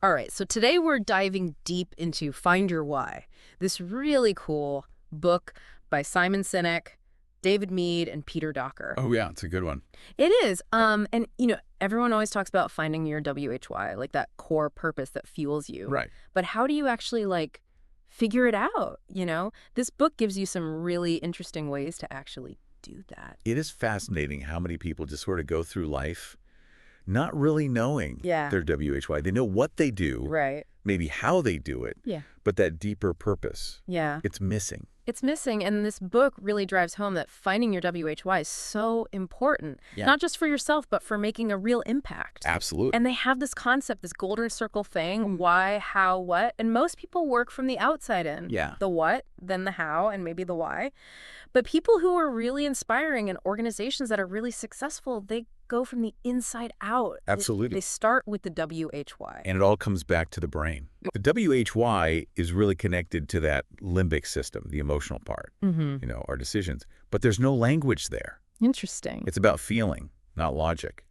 All right, so today we're diving deep into Find Your Why, this really cool book by Simon Sinek, David Mead, and Peter Docker. Oh, yeah, it's a good one. It is. And everyone always talks about finding your WHY, like that core purpose that fuels you. Right. But how do you actually figure it out, This book gives you some really interesting ways to actually do that. It is fascinating how many people just sort of go through life not really knowing their WHY. They know what they do, Right. maybe how they do it, Yeah. but that deeper purpose, Yeah. it's missing. It's missing, and this book really drives home that finding your WHY is so important, Yeah. not just for yourself, but for making a real impact. Absolutely. And they have this concept, this golden circle thing, why, how, what, and most people work from the outside in. Yeah. The what, then the how, and maybe the why. But people who are really inspiring and organizations that are really successful, they go from the inside out. Absolutely. They start with the WHY. And it all comes back to the brain. The WHY is really connected to that limbic system, the emotional part, our decisions. But there's no language there. Interesting. It's about feeling, not logic.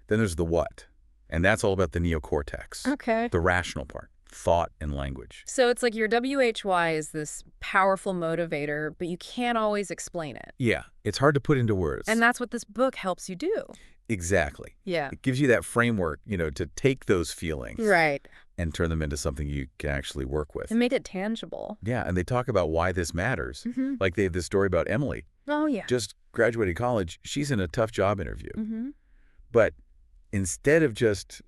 Then there's the what, and that's all about the neocortex, Okay. the rational part, thought and language. So it's like your WHY is this powerful motivator, but you can't always explain it. Yeah, it's hard to put into words. And that's what this book helps you do. Exactly. Yeah. It gives you that framework, to take those feelings Right. and turn them into something you can actually work with. And make it tangible. Yeah, and they talk about why this matters. Mm-hmm. Like they have this story about Emily. Oh, yeah. Just graduated college. She's in a tough job interview. Mm-hmm. But instead of just,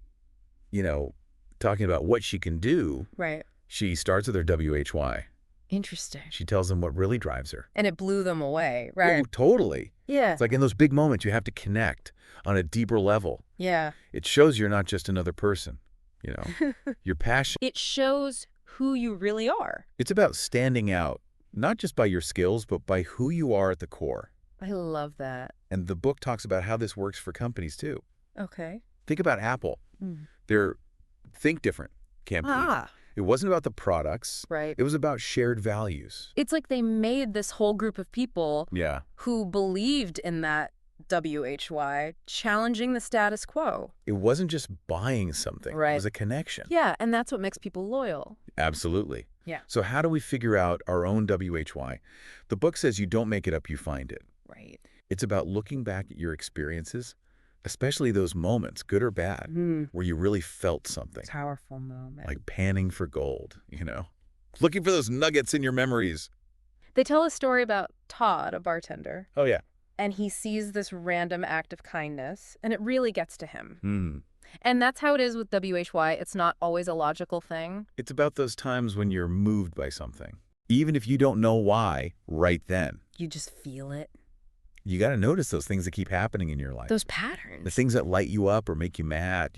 talking about what she can do, Right. she starts with her WHY. Interesting. She tells them what really drives her. And it blew them away, right? Oh, totally. Yeah. It's like in those big moments, you have to connect on a deeper level. Yeah. It shows you're not just another person, Your passion. It shows who you really are. It's about standing out, not just by your skills, but by who you are at the core. I love that. And the book talks about how this works for companies, too. Okay. Think about Apple. Mm. Their Think Different campaign. Ah, It wasn't about the products. right. It was about shared values. It's like they made this whole group of people Yeah. who believed in that WHY, challenging the status quo. It wasn't just buying something. Right. It was a connection. Yeah, and that's what makes people loyal. Absolutely. Yeah. So how do we figure out our own WHY? The book says you don't make it up, you find it. Right. It's about looking back at your experiences, especially those moments, good or bad, where you really felt something, Powerful moment. like panning for gold, looking for those nuggets in your memories. They tell a story about Todd, a bartender, Oh, yeah. and he sees this random act of kindness, and it really gets to him. Hmm. And that's how it is with WHY. It's not always a logical thing. It's about those times when you're moved by something, even if you don't know why right then. You just feel it. You got to notice those things that keep happening in your life. Those patterns. The things that light you up or make you mad,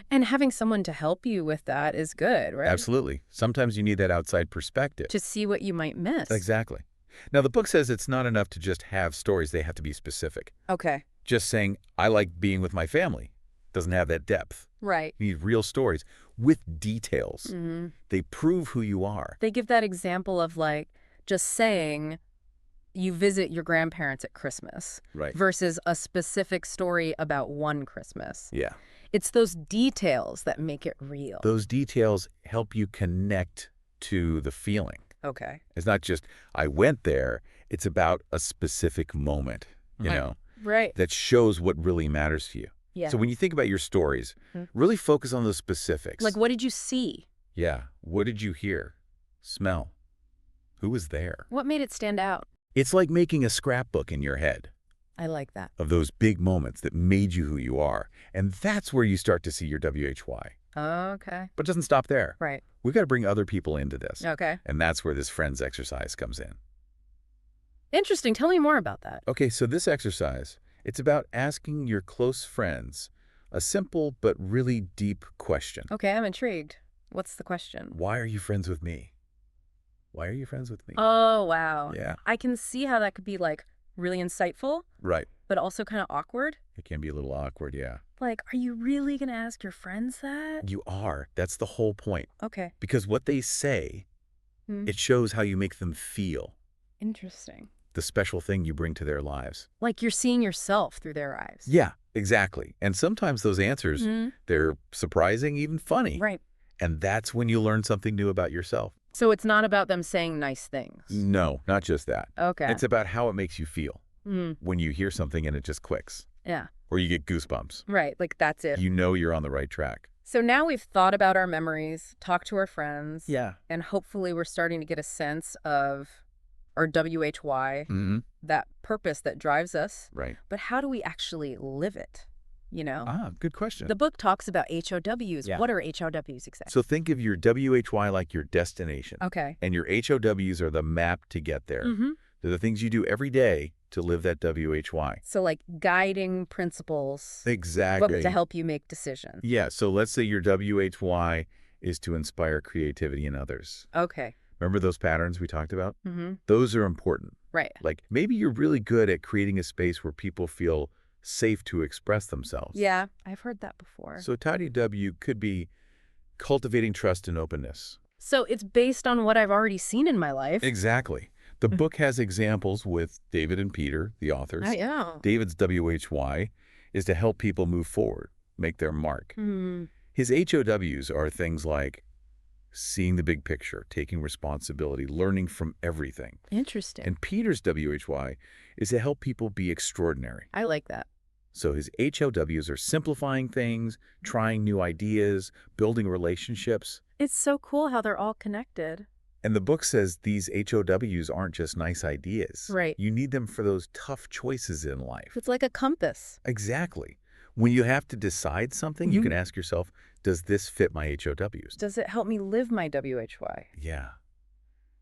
And having someone to help you with that is good, right? Absolutely. Sometimes you need that outside perspective. To see what you might miss. Exactly. Now, the book says it's not enough to just have stories. They have to be specific. Okay. Just saying, I like being with my family doesn't have that depth. Right. You need real stories with details. Mm-hmm. They prove who you are. They give that example of just saying you visit your grandparents at Christmas Right. versus a specific story about one Christmas. Yeah. It's those details that make it real. Those details help you connect to the feeling. Okay. It's not just, I went there. It's about a specific moment, Right. that shows what really matters to you. Yeah. So when you think about your stories, really focus on those specifics. Like, what did you see? Yeah. What did you hear? Smell? Who was there? What made it stand out? It's like making a scrapbook in your head I like that. of those big moments that made you who you are. And that's where you start to see your WHY. Okay. But it doesn't stop there. Right. We've got to bring other people into this. Okay. And that's where this friends exercise comes in. Interesting. Tell me more about that. Okay, so this exercise, it's about asking your close friends a simple but really deep question. Okay, I'm intrigued. What's the question? Why are you friends with me? Why are you friends with me? Oh, wow. Yeah. I can see how that could be really insightful, Right. but also kind of awkward. It can be a little awkward, yeah. Are you really going to ask your friends that? You are. That's the whole point. Okay. Because what they say, Hmm. it shows how you make them feel, Interesting. the special thing you bring to their lives. Like you're seeing yourself through their eyes. Yeah, exactly. And sometimes those answers, Mhm. they're surprising, even funny. Right. And that's when you learn something new about yourself. So it's not about them saying nice things. No, not just that. Okay. It's about how it makes you feel Mm, when you hear something and it just clicks, yeah. or you get goosebumps. Right. Like that's it. You know you're on the right track. So now we've thought about our memories, talked to our friends. Yeah. And hopefully we're starting to get a sense of our WHY, Mm-hmm. that purpose that drives us. Right. But how do we actually live it? You know? Ah, good question. The book talks about HOWs. Yeah. What are HOWs exactly? So think of your WHY like your destination. Okay. And your HOWs are the map to get there. Mm-hmm. They're the things you do every day to live that WHY. So like guiding principles Exactly. to help you make decisions. Yeah, so let's say your WHY is to inspire creativity in others. Okay. Remember those patterns we talked about? Mm-hmm. Those are important. Right. Like maybe you're really good at creating a space where people feel safe to express themselves. Yeah, I've heard that before. So Tidy W could be cultivating trust and openness. So it's based on what I've already seen in my life. Exactly. The book has examples with David and Peter, the authors. Yeah. David's WHY is to help people move forward, make their mark. Mm. His HOWs are things like seeing the big picture, taking responsibility, learning from everything. Interesting. And Peter's WHY is to help people be extraordinary. I like that. So his HOWs are simplifying things, trying new ideas, building relationships. It's so cool how they're all connected. And the book says these HOWs aren't just nice ideas. Right. You need them for those tough choices in life. It's like a compass. Exactly. When you have to decide something, you Mhm. can ask yourself, does this fit my HOWs? Does it help me live my WHY? Yeah.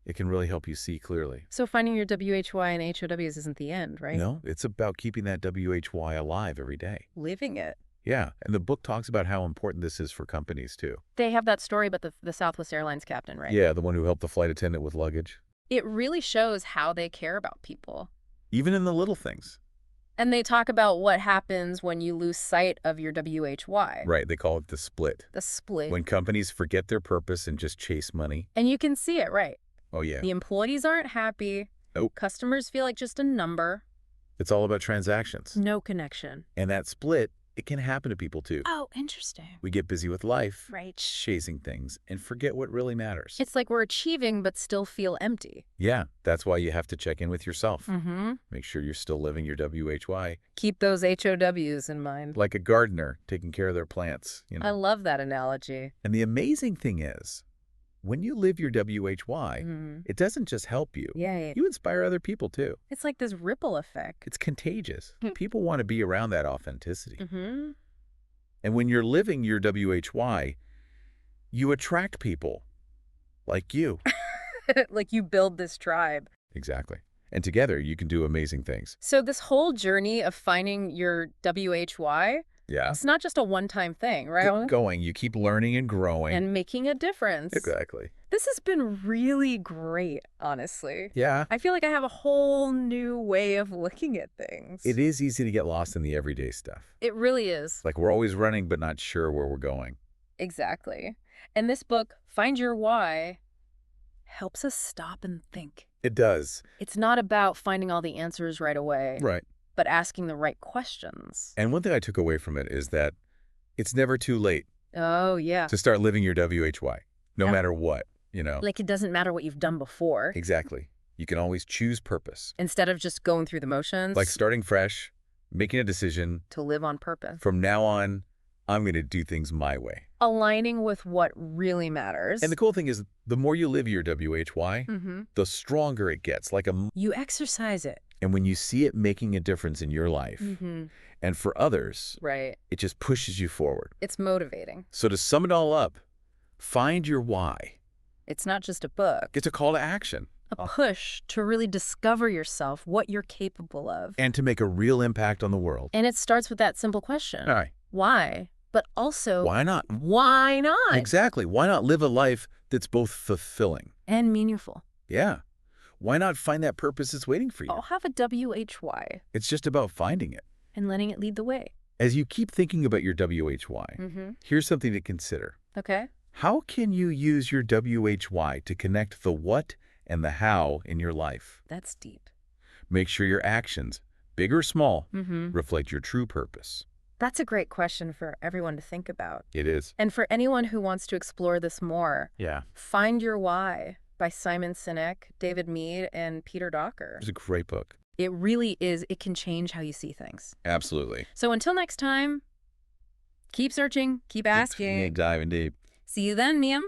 It can really help you see clearly. So finding your WHY and HOWs isn't the end, right? No, it's about keeping that WHY alive every day. Living it. Yeah, and the book talks about how important this is for companies, too. They have that story about the Southwest Airlines captain, right? Yeah, the one who helped the flight attendant with luggage. It really shows how they care about people. Even in the little things. And they talk about what happens when you lose sight of your WHY. Right, they call it the split. The split. When companies forget their purpose and just chase money. And you can see it, right? Oh, yeah. The employees aren't happy. Nope. Customers feel like just a number. It's all about transactions. No connection. And that split, it can happen to people, too. Oh, interesting. We get busy with life, Right. chasing things, and forget what really matters. It's like we're achieving but still feel empty. Yeah, that's why you have to check in with yourself. Mm-hmm. Make sure you're still living your WHY. Keep those HOWs in mind. Like a gardener taking care of their plants, you know. I love that analogy. And the amazing thing is, when you live your WHY, Mhm. it doesn't just help you. Yeah. You inspire other people, too. It's like this ripple effect. It's contagious. Hmm. People want to be around that authenticity. Mm-hmm. And when you're living your WHY, you attract people like you. Like you build this tribe. Exactly. And together, you can do amazing things. So this whole journey of finding your WHY, Yeah. it's not just a one-time thing, right? Keep going. You keep learning and growing. And making a difference. Exactly. This has been really great, honestly. Yeah. I feel like I have a whole new way of looking at things. It is easy to get lost in the everyday stuff. It really is. Like we're always running, but not sure where we're going. Exactly. And this book, Find Your Why, helps us stop and think. It does. It's not about finding all the answers right away, Right. but asking the right questions. And one thing I took away from it is that it's never too late Oh, yeah. to start living your WHY, no Yeah. matter what, you know. Like it doesn't matter what you've done before. Exactly. You can always choose purpose. Instead of just going through the motions, Like starting fresh, making a decision. to live on purpose. From now on, I'm going to do things my way. Aligning with what really matters. And the cool thing is, the more you live your WHY, Mm-hmm. the stronger it gets. You exercise it. And when you see it making a difference in your life Mm-hmm. and for others, Right. it just pushes you forward. It's motivating. So to sum it all up, find your why. It's not just a book. It's a call to action A push to really discover yourself, what you're capable of. and to make a real impact on the world. And it starts with that simple question. All right. Why? But also, Why not? why not? Exactly. Why not live a life that's both fulfilling? And meaningful. Yeah. Why not find that purpose that's waiting for you? I'll have a WHY It's just about finding it. and letting it lead the way. As you keep thinking about your WHY, Mm-hmm. here's something to consider. Okay. How can you use your WHY to connect the what and the how in your life? That's deep. Make sure your actions, big or small, Mm-hmm. reflect your true purpose. That's a great question for everyone to think about. It is. And for anyone who wants to explore this more, Yeah. Find Your Why by Simon Sinek, David Mead, and Peter Docker. It's a great book. It really is. It can change how you see things. Absolutely. So until next time, keep searching, keep asking. Keep diving deep. See you then, Niam.